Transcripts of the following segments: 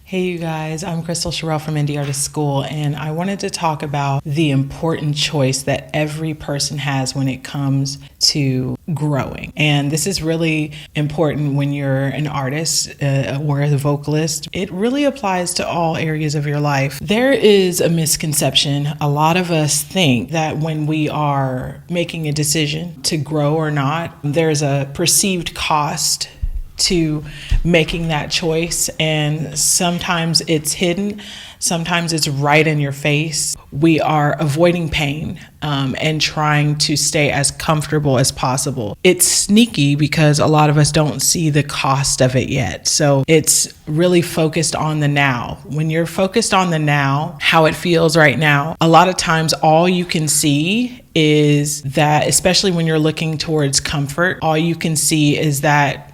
Hey you guys, I'm Cherelle from Indie Artist School, and I wanted to talk about the important choice that every person has when it comes to growing. And this is really important when you're an artist or a vocalist. It really applies to all areas of your life. There is a misconception. A lot of us think that when we are making a decision to grow or not, there's a perceived cost to making that choice, and sometimes it's hidden, sometimes it's right in your face. We are avoiding pain and trying to stay as comfortable as possible. It's sneaky because a lot of us don't see the cost of it yet. So it's really focused on the now. When you're focused on the now, how it feels right now, a lot of times all you can see is that, especially when you're looking towards comfort, all you can see is that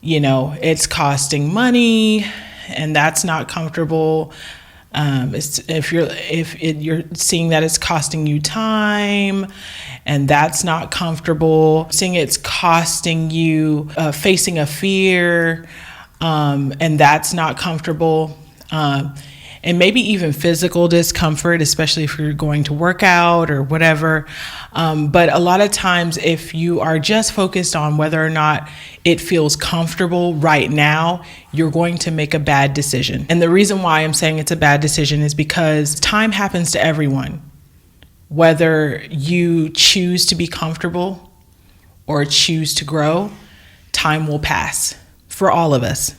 it's costing money, and that's not comfortable. If you're seeing that it's costing you time, and that's not comfortable. Seeing it's costing you facing a fear, and that's not comfortable. And maybe even physical discomfort, especially if you're going to work out or whatever. But a lot of times, if you are just focused on whether or not it feels comfortable right now, you're going to make a bad decision. And the reason why I'm saying it's a bad decision is because time happens to everyone. Whether you choose to be comfortable or choose to grow, time will pass for all of us,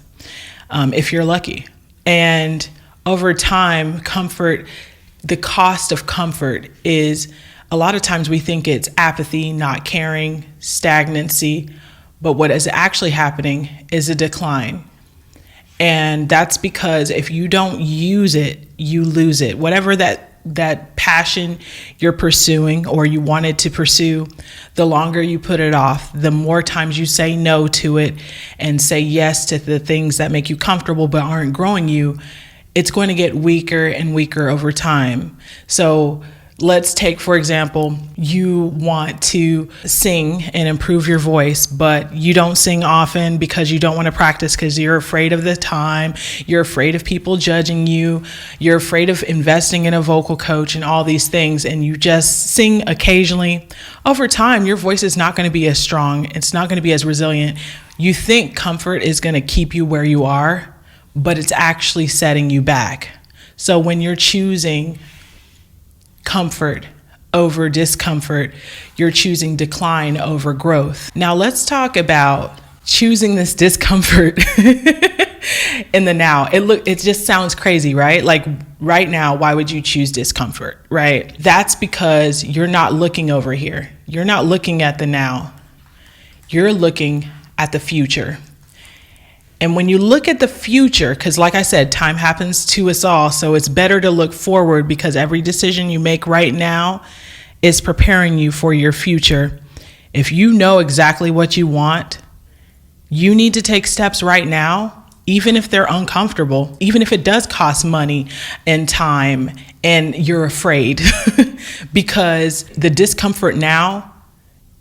if you're lucky. And over time, the cost of comfort is, a lot of times we think it's apathy, not caring, stagnancy, but what is actually happening is a decline. And that's because if you don't use it, you lose it. Whatever that passion you're pursuing or you wanted to pursue, the longer you put it off, the more times you say no to it and say yes to the things that make you comfortable but aren't growing you, it's going to get weaker and weaker over time. So let's take, for example, you want to sing and improve your voice, but you don't sing often because you don't want to practice because you're afraid of the time, you're afraid of people judging you, you're afraid of investing in a vocal coach and all these things, and you just sing occasionally. Over time, your voice is not going to be as strong, it's not going to be as resilient. You think comfort is going to keep you where you are, but it's actually setting you back. So when you're choosing comfort over discomfort, you're choosing decline over growth. Now let's talk about choosing this discomfort in the now. It just sounds crazy, right? Like right now, why would you choose discomfort, right? That's because you're not looking over here. You're not looking at the now. You're looking at the future. And when you look at the future, because like I said, time happens to us all, so it's better to look forward because every decision you make right now is preparing you for your future. If you know exactly what you want, you need to take steps right now, even if they're uncomfortable, even if it does cost money and time and you're afraid, because the discomfort now,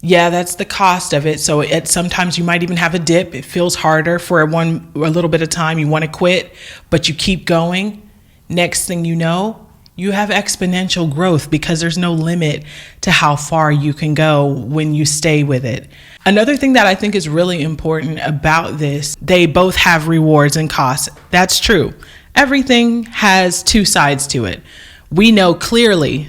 yeah, that's the cost of it. So sometimes you might even have a dip. It feels harder for a little bit of time. You want to quit, but you keep going. Next thing you know, you have exponential growth because there's no limit to how far you can go when you stay with it. Another thing that I think is really important about this, they both have rewards and costs. That's true. Everything has two sides to it. We know clearly,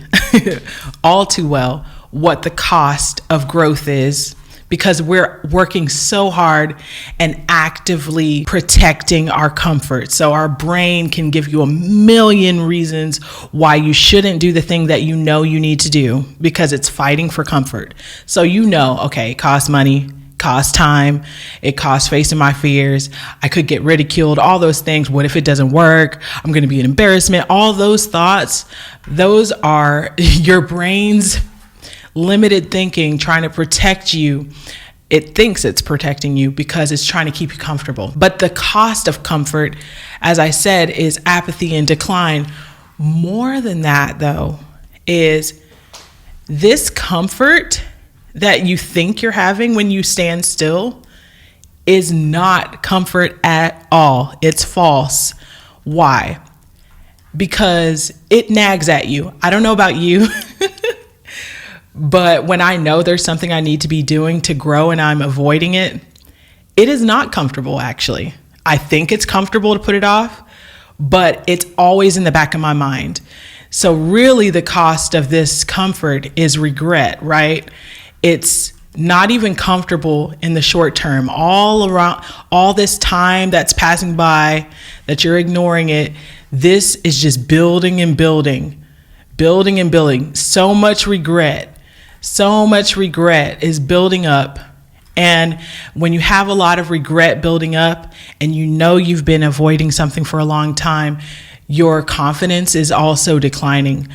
all too well, what the cost of growth is because we're working so hard and actively protecting our comfort. So our brain can give you a million reasons why you shouldn't do the thing that you know you need to do because it's fighting for comfort. So okay, it costs money, costs time, it costs facing my fears, I could get ridiculed, all those things. What if it doesn't work? I'm going to be an embarrassment. All those thoughts, those are your brain's limited thinking trying to protect you. It thinks it's protecting you because it's trying to keep you comfortable. But the cost of comfort, as I said, is apathy and decline. More than that, though, is this comfort that you think you're having when you stand still is not comfort at all. It's false. Why? Because it nags at you. I don't know about you, but when I know there's something I need to be doing to grow and I'm avoiding it, it is not comfortable, actually. I think it's comfortable to put it off, but it's always in the back of my mind. So really the cost of this comfort is regret, right? It's not even comfortable in the short term. All around, all this time that's passing by, that you're ignoring it, this is just building and building, building and building. So much regret is building up. And when you have a lot of regret building up and you know you've been avoiding something for a long time, your confidence is also declining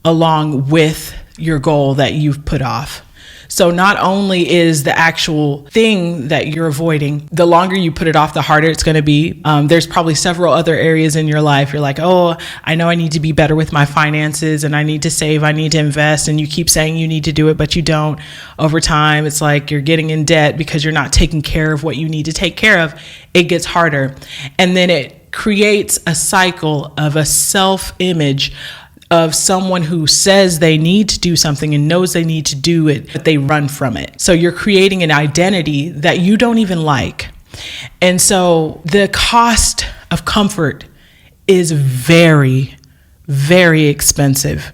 along with your goal that you've put off. So not only is the actual thing that you're avoiding, the longer you put it off, the harder it's going to be. There's probably several other areas in your life. You're like, oh, I know I need to be better with my finances and I need to save, I need to invest. And you keep saying you need to do it, but you don't. Over time, it's like you're getting in debt because you're not taking care of what you need to take care of. It gets harder. And then it creates a cycle of a self-image of someone who says they need to do something and knows they need to do it, but they run from it. So you're creating an identity that you don't even like. And so the cost of comfort is very, very expensive.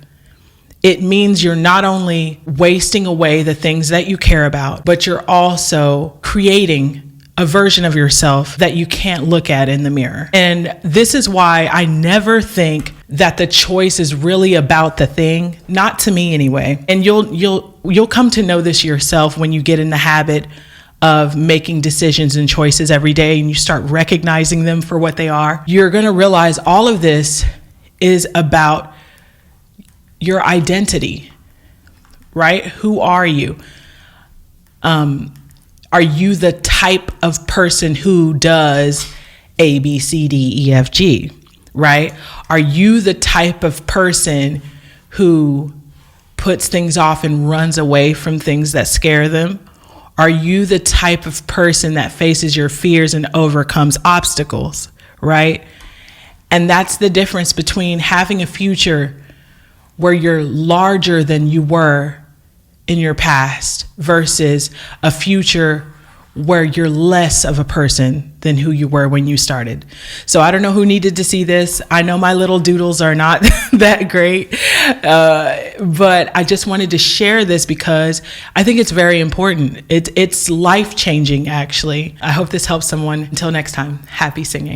It means you're not only wasting away the things that you care about, but you're also creating a version of yourself that you can't look at in the mirror. And this is why I never think that the choice is really about the thing, not to me anyway. And you'll come to know this yourself when you get in the habit of making decisions and choices every day and you start recognizing them for what they are. You're going to realize all of this is about your identity, right? Who are you? Are you the type of person who does A, B, C, D, E, F, G, right? Are you the type of person who puts things off and runs away from things that scare them? Are you the type of person that faces your fears and overcomes obstacles, right? And that's the difference between having a future where you're larger than you were in your past versus a future where you're less of a person than who you were when you started. So I don't know who needed to see this. I know my little doodles are not that great, but I just wanted to share this because I think it's very important. It's life-changing, actually. I hope this helps someone. Until next time, happy singing.